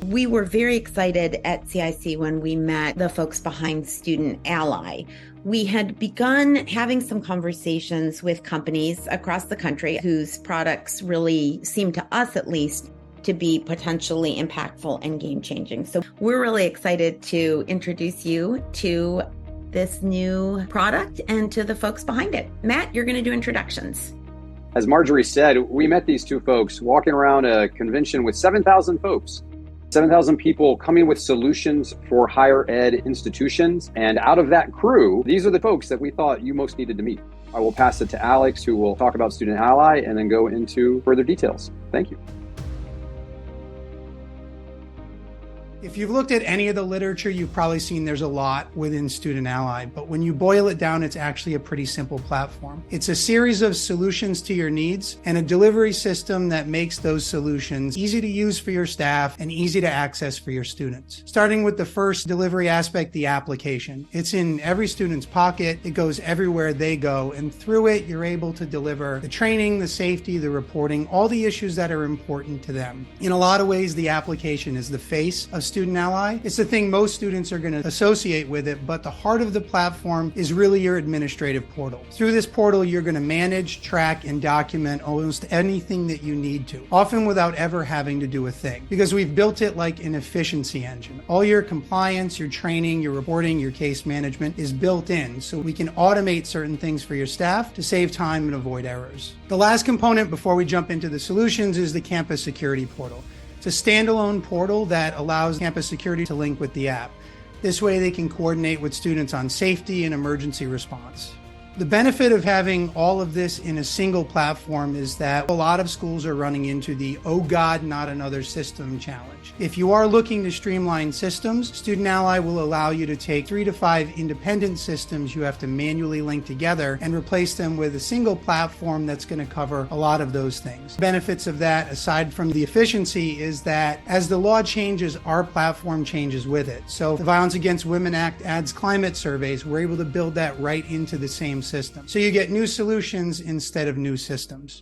We were very excited at CIC when we met the folks behind Student Ally. We had begun having some conversations with companies across the country whose products really seemed to us, at least, to be potentially impactful and game-changing. So we're really excited to introduce you to this new product and to the folks behind it. Matt, you're going to do introductions. As Marjorie said, we met these two folks walking around a convention with 7,000 folks. 7,000 people coming with solutions for higher ed institutions. And out of that crew, these are the folks that we thought you most needed to meet. I will pass it to Alex, who will talk about Student Ally and then go into further details. Thank you. If you've looked at any of the literature, you've probably seen there's a lot within Student Ally, but when you boil it down, it's actually a pretty simple platform. It's a series of solutions to your needs and a delivery system that makes those solutions easy to use for your staff and easy to access for your students. Starting with the first delivery aspect, the application. It's in every student's pocket. It goes everywhere they go, and through it, you're able to deliver the training, the safety, the reporting, all the issues that are important to them. In a lot of ways, the application is the face of Student Ally. It's the thing most students are going to associate with it, but the heart of the platform is really your administrative portal. Through this portal, you're going to manage, track, and document almost anything that you need to, often without ever having to do a thing, because we've built it like an efficiency engine. All your compliance, your training, your reporting, your case management is built in, so we can automate certain things for your staff to save time and avoid errors. The last component before we jump into the solutions is the campus security portal. It's a standalone portal that allows campus security to link with the app. This way they can coordinate with students on safety and emergency response. The benefit of having all of this in a single platform is that a lot of schools are running into the "oh God, not another system" challenge. If you are looking to streamline systems, Student Ally will allow you to take 3 to 5 independent systems you have to manually link together and replace them with a single platform that's going to cover a lot of those things. Benefits of that, aside from the efficiency, is that as the law changes, our platform changes with it. So the Violence Against Women Act adds climate surveys. We're able to build that right into the same system. So you get new solutions instead of new systems.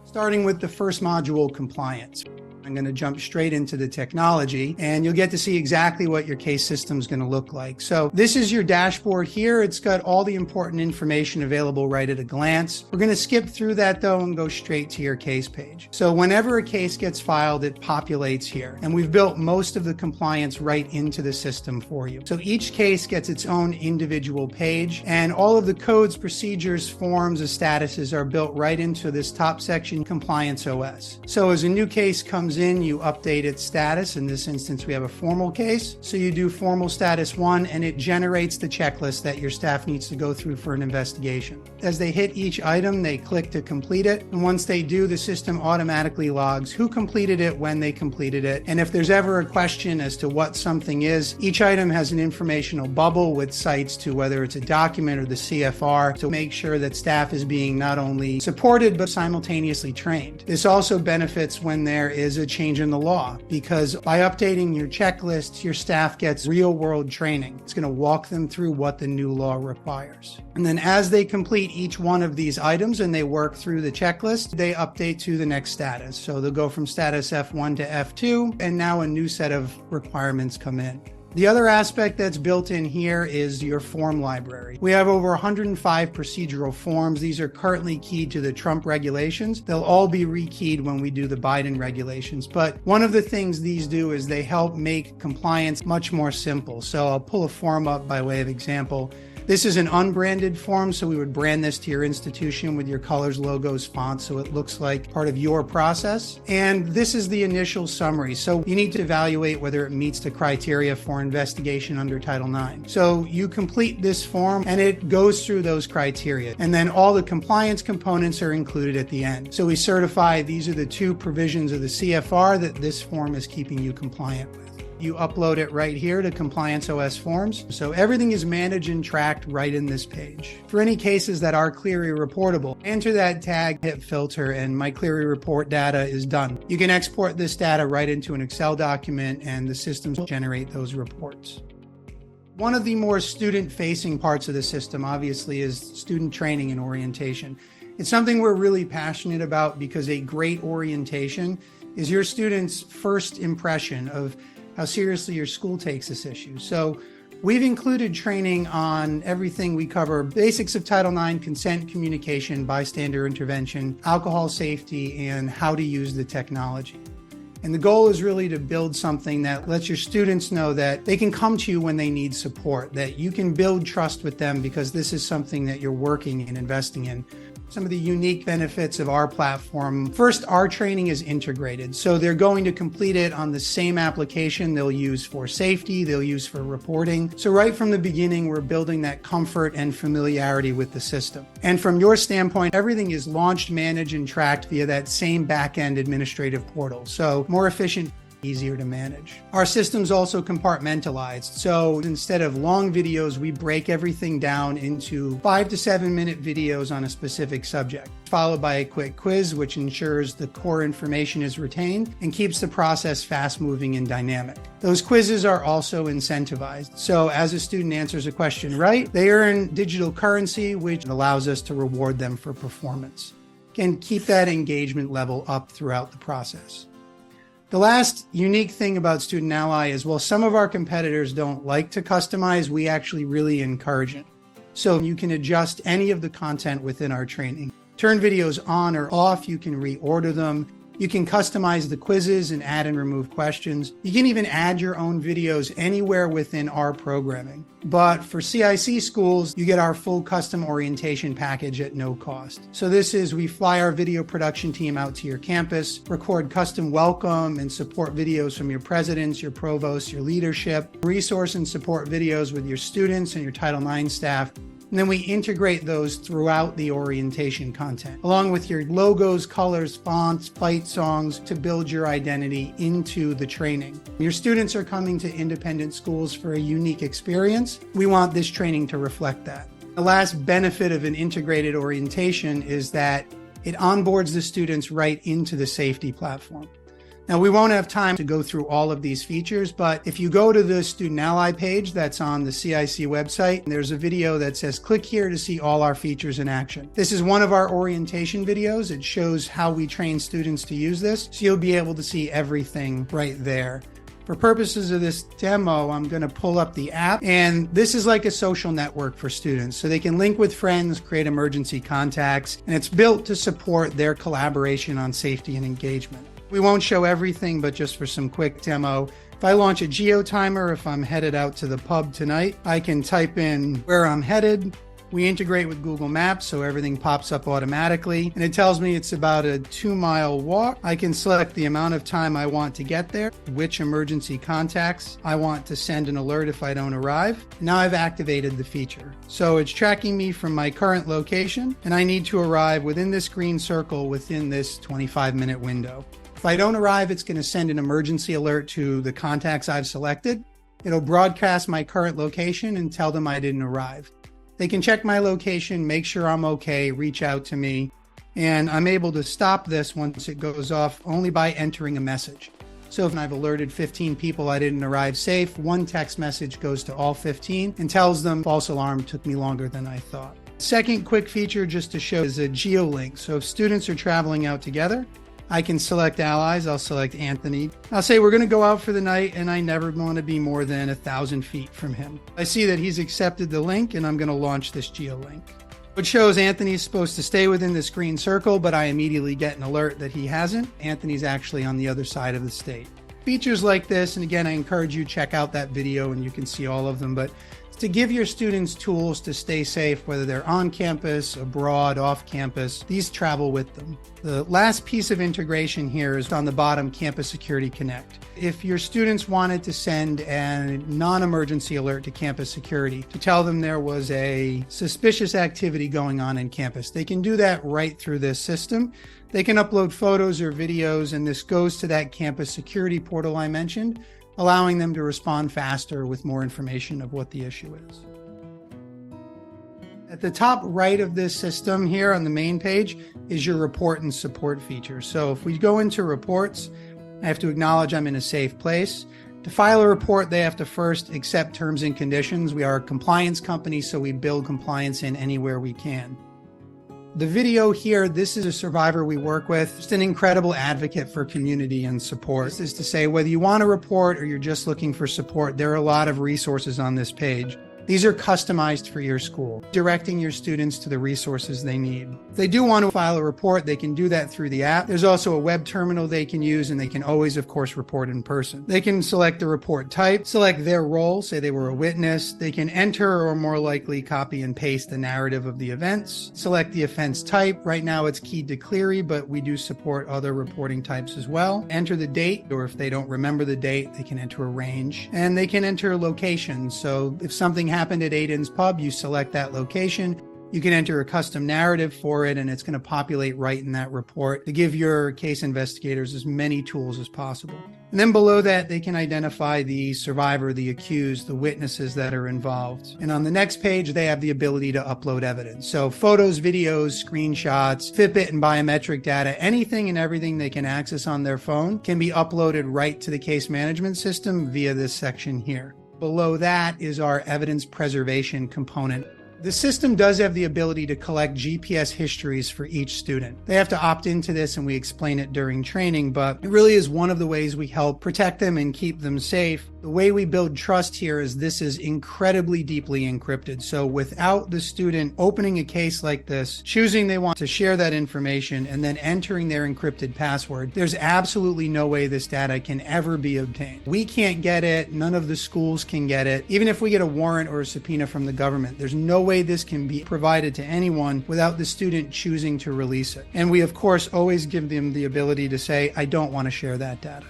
Starting with the first module, compliance. I'm going to jump straight into the technology, and you'll get to see exactly what your case system is going to look like. So this is your dashboard here. It's got all the important information available right at a glance. We're going to skip through that though and go straight to your case page. So whenever a case gets filed, it populates here, and we've built most of the compliance right into the system for you. So each case gets its own individual page, and all of the codes, procedures, forms, and statuses are built right into this top section, Compliance OS. So as a new case comes in, you update its status. In this instance, we have a formal case. So you do formal status 1, and it generates the checklist that your staff needs to go through for an investigation. As they hit each item, they click to complete it. And once they do, the system automatically logs who completed it, when they completed it. And if there's ever a question as to what something is, each item has an informational bubble with sites to whether it's a document or the CFR to make sure that staff is being not only supported, but simultaneously trained. This also benefits when there is a change in the law, because by updating your checklists, your staff gets real-world training. It's going to walk them through what the new law requires. And then as they complete each one of these items and they work through the checklist, they update to the next status. So they'll go from status F1 to F2, and now a new set of requirements come in. The other aspect that's built in here is your form library. We have over 105 procedural forms. These are currently keyed to the Trump regulations. They'll all be rekeyed when we do the Biden regulations. But one of the things these do is they help make compliance much more simple. So I'll pull a form up by way of example. This is an unbranded form, so we would brand this to your institution with your colors, logos, fonts, so it looks like part of your process. And this is the initial summary. So you need to evaluate whether it meets the criteria for investigation under Title IX. So you complete this form and it goes through those criteria. And then all the compliance components are included at the end. So we certify these are the 2 provisions of the CFR that this form is keeping you compliant with. You upload it right here to Compliance OS Forms. So everything is managed and tracked right in this page. For any cases that are Clery reportable, enter that tag, hit filter, and my Clery report data is done. You can export this data right into an Excel document and the systems will generate those reports. One of the more student-facing parts of the system, obviously, is student training and orientation. It's something we're really passionate about because a great orientation is your students' first impression of how seriously your school takes this issue. So we've included training on everything we cover: basics of Title IX, consent, communication, bystander intervention, alcohol safety, and how to use the technology. And the goal is really to build something that lets your students know that they can come to you when they need support, that you can build trust with them because this is something that you're working and investing in. Some of the unique benefits of our platform: first, our training is integrated. So they're going to complete it on the same application they'll use for safety, they'll use for reporting. So right from the beginning, we're building that comfort and familiarity with the system. And from your standpoint, everything is launched, managed, and tracked via that same back-end administrative portal. So more efficient, easier to manage. Our system's also compartmentalized. So instead of long videos, we break everything down into 5 to 7 minute videos on a specific subject, followed by a quick quiz, which ensures the core information is retained and keeps the process fast moving and dynamic. Those quizzes are also incentivized. So as a student answers a question right, they earn digital currency, which allows us to reward them for performance. Can keep that engagement level up throughout the process. The last unique thing about Student Ally is, while some of our competitors don't like to customize, we actually really encourage it. So you can adjust any of the content within our training. Turn videos on or off, you can reorder them. You can customize the quizzes and add and remove questions. You can even add your own videos anywhere within our programming. But for CIC schools, you get our full custom orientation package at no cost. So this is, we fly our video production team out to your campus, record custom welcome and support videos from your presidents, your provosts, your leadership, resource and support videos with your students and your Title IX staff. And then we integrate those throughout the orientation content, along with your logos, colors, fonts, fight songs, to build your identity into the training. Your students are coming to independent schools for a unique experience. We want this training to reflect that. The last benefit of an integrated orientation is that it onboards the students right into the safety platform. Now, we won't have time to go through all of these features, but if you go to the Student Ally page that's on the CIC website, there's a video that says, click here to see all our features in action. This is one of our orientation videos. It shows how we train students to use this, so you'll be able to see everything right there. For purposes of this demo, I'm going to pull up the app, and this is like a social network for students, so they can link with friends, create emergency contacts, and it's built to support their collaboration on safety and engagement. We won't show everything, but just for some quick demo, if I launch a geo timer, if I'm headed out to the pub tonight, I can type in where I'm headed. We integrate with Google Maps, so everything pops up automatically, and it tells me it's about a 2-mile walk. I can select the amount of time I want to get there, which emergency contacts I want to send an alert if I don't arrive. Now I've activated the feature. So it's tracking me from my current location, and I need to arrive within this green circle within this 25-minute window. If I don't arrive, it's going to send an emergency alert to the contacts I've selected. It'll broadcast my current location and tell them I didn't arrive. They can check my location, make sure I'm okay, reach out to me, and I'm able to stop this once it goes off only by entering a message. So if I've alerted 15 people I didn't arrive safe, one text message goes to all 15 and tells them false alarm, took me longer than I thought. Second quick feature just to show is a geo link. So if students are traveling out together, I can select allies. I'll select Anthony. I'll say we're going to go out for the night, and I never want to be more than 1,000 feet from him. I see that he's accepted the link, and I'm going to launch this geo link. It shows Anthony's supposed to stay within this green circle, but I immediately get an alert that he hasn't. Anthony's actually on the other side of the state. Features like this, and again, I encourage you to check out that video and you can see all of them, but to give your students tools to stay safe, whether they're on campus, abroad, off campus, these travel with them. The last piece of integration here is on the bottom, Campus Security Connect. If your students wanted to send a non-emergency alert to campus security to tell them there was a suspicious activity going on in campus, they can do that right through this system. They can upload photos or videos, and this goes to that campus security portal I mentioned, allowing them to respond faster with more information of what the issue is. At the top right of this system here on the main page is your report and support feature. So if we go into reports, I have to acknowledge I'm in a safe place. To file a report, they have to first accept terms and conditions. We are a compliance company, so we build compliance in anywhere we can. The video here, this is a survivor we work with, just an incredible advocate for community and support. This is to say, whether you want to report or you're just looking for support, there are a lot of resources on this page. These are customized for your school, directing your students to the resources they need. If they do want to file a report, they can do that through the app. There's also a web terminal they can use, and they can always, of course, report in person. They can select the report type, select their role, say they were a witness. They can enter or more likely copy and paste the narrative of the events. Select the offense type. Right now it's keyed to Clery, but we do support other reporting types as well. Enter the date, or if they don't remember the date, they can enter a range. And they can enter location. So if something happened at Aiden's Pub, you select that location. You can enter a custom narrative for it, and it's going to populate right in that report to give your case investigators as many tools as possible. And then below that, they can identify the survivor, the accused, the witnesses that are involved. And on the next page, they have the ability to upload evidence. So photos, videos, screenshots, Fitbit and biometric data, anything and everything they can access on their phone can be uploaded right to the case management system via this section here. Below that is our evidence preservation component. The system does have the ability to collect GPS histories for each student. They have to opt into this, and we explain it during training, but it really is one of the ways we help protect them and keep them safe. The way we build trust here is this is incredibly deeply encrypted. So without the student opening a case like this, choosing they want to share that information, and then entering their encrypted password, there's absolutely no way this data can ever be obtained. We can't get it. None of the schools can get it. Even if we get a warrant or a subpoena from the government, there's no way this can be provided to anyone without the student choosing to release it. And we, of course, always give them the ability to say, I don't want to share that data.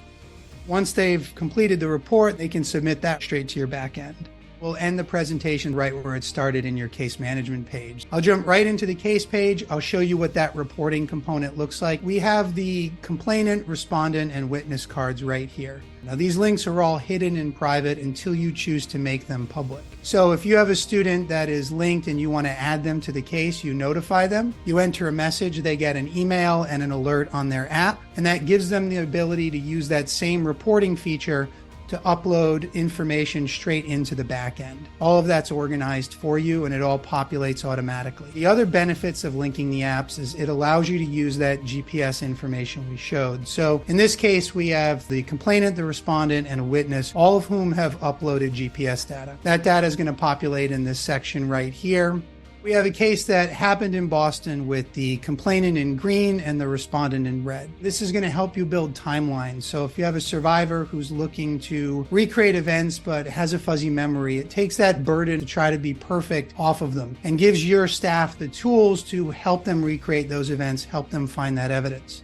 Once they've completed the report, they can submit that straight to your back end. We'll end the presentation right where it started in your case management page. I'll jump right into the case page. I'll show you what that reporting component looks like. We have the complainant, respondent, and witness cards right here. Now, these links are all hidden and private until you choose to make them public. So if you have a student that is linked and you want to add them to the case, you notify them. You enter a message, they get an email and an alert on their app, and that gives them the ability to use that same reporting feature to upload information straight into the back end. All of that's organized for you, and it all populates automatically. The other benefits of linking the apps is it allows you to use that GPS information we showed. So in this case, we have the complainant, the respondent, and a witness, all of whom have uploaded GPS data. That data is going to populate in this section right here. We have a case that happened in Boston with the complainant in green and the respondent in red. This is going to help you build timelines. So if you have a survivor who's looking to recreate events but has a fuzzy memory, it takes that burden to try to be perfect off of them and gives your staff the tools to help them recreate those events, help them find that evidence.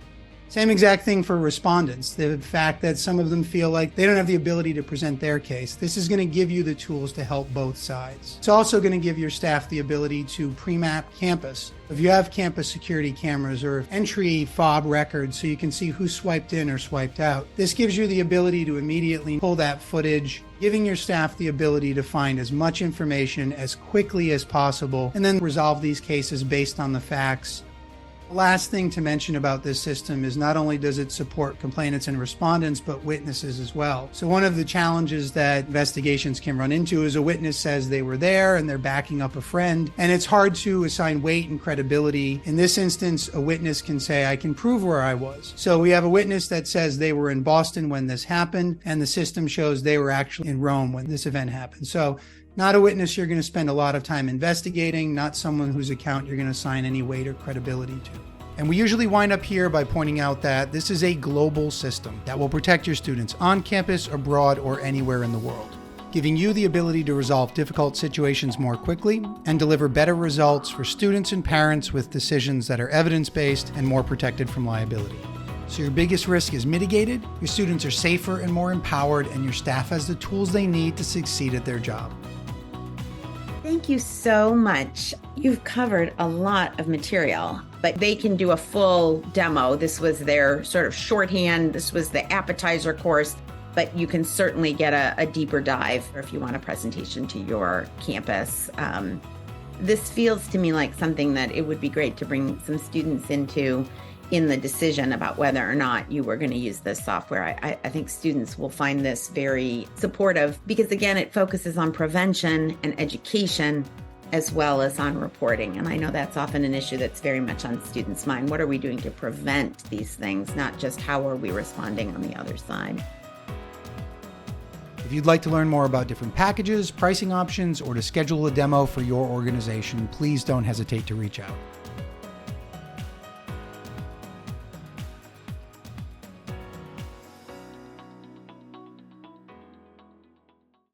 Same exact thing for respondents. The fact that some of them feel like they don't have the ability to present their case. This is going to give you the tools to help both sides. It's also going to give your staff the ability to pre-map campus. If you have campus security cameras or entry fob records so you can see who swiped in or swiped out, this gives you the ability to immediately pull that footage, giving your staff the ability to find as much information as quickly as possible and then resolve these cases based on the facts. The last thing to mention about this system is not only does it support complainants and respondents, but witnesses as well. So one of the challenges that investigations can run into is a witness says they were there and they're backing up a friend, and it's hard to assign weight and credibility. In this instance, a witness can say, I can prove where I was. So we have a witness that says they were in Boston when this happened, and the system shows they were actually in Rome when this event happened. So not a witness you're going to spend a lot of time investigating, not someone whose account you're going to assign any weight or credibility to. And we usually wind up here by pointing out that this is a global system that will protect your students on campus, abroad, or anywhere in the world, giving you the ability to resolve difficult situations more quickly and deliver better results for students and parents with decisions that are evidence-based and more protected from liability. So your biggest risk is mitigated, your students are safer and more empowered, and your staff has the tools they need to succeed at their job. Thank you so much. You've covered a lot of material, but they can do a full demo. This was their sort of shorthand. This was the appetizer course, but you can certainly get a deeper dive if you want a presentation to your campus. This feels to me like something that it would be great to bring some students into in the decision about whether or not you were going to use this software. I think students will find this very supportive because, again, it focuses on prevention and education as well as on reporting. And I know that's often an issue that's very much on students' mind. What are we doing to prevent these things, not just how are we responding on the other side? If you'd like to learn more about different packages, pricing options, or to schedule a demo for your organization, please don't hesitate to reach out.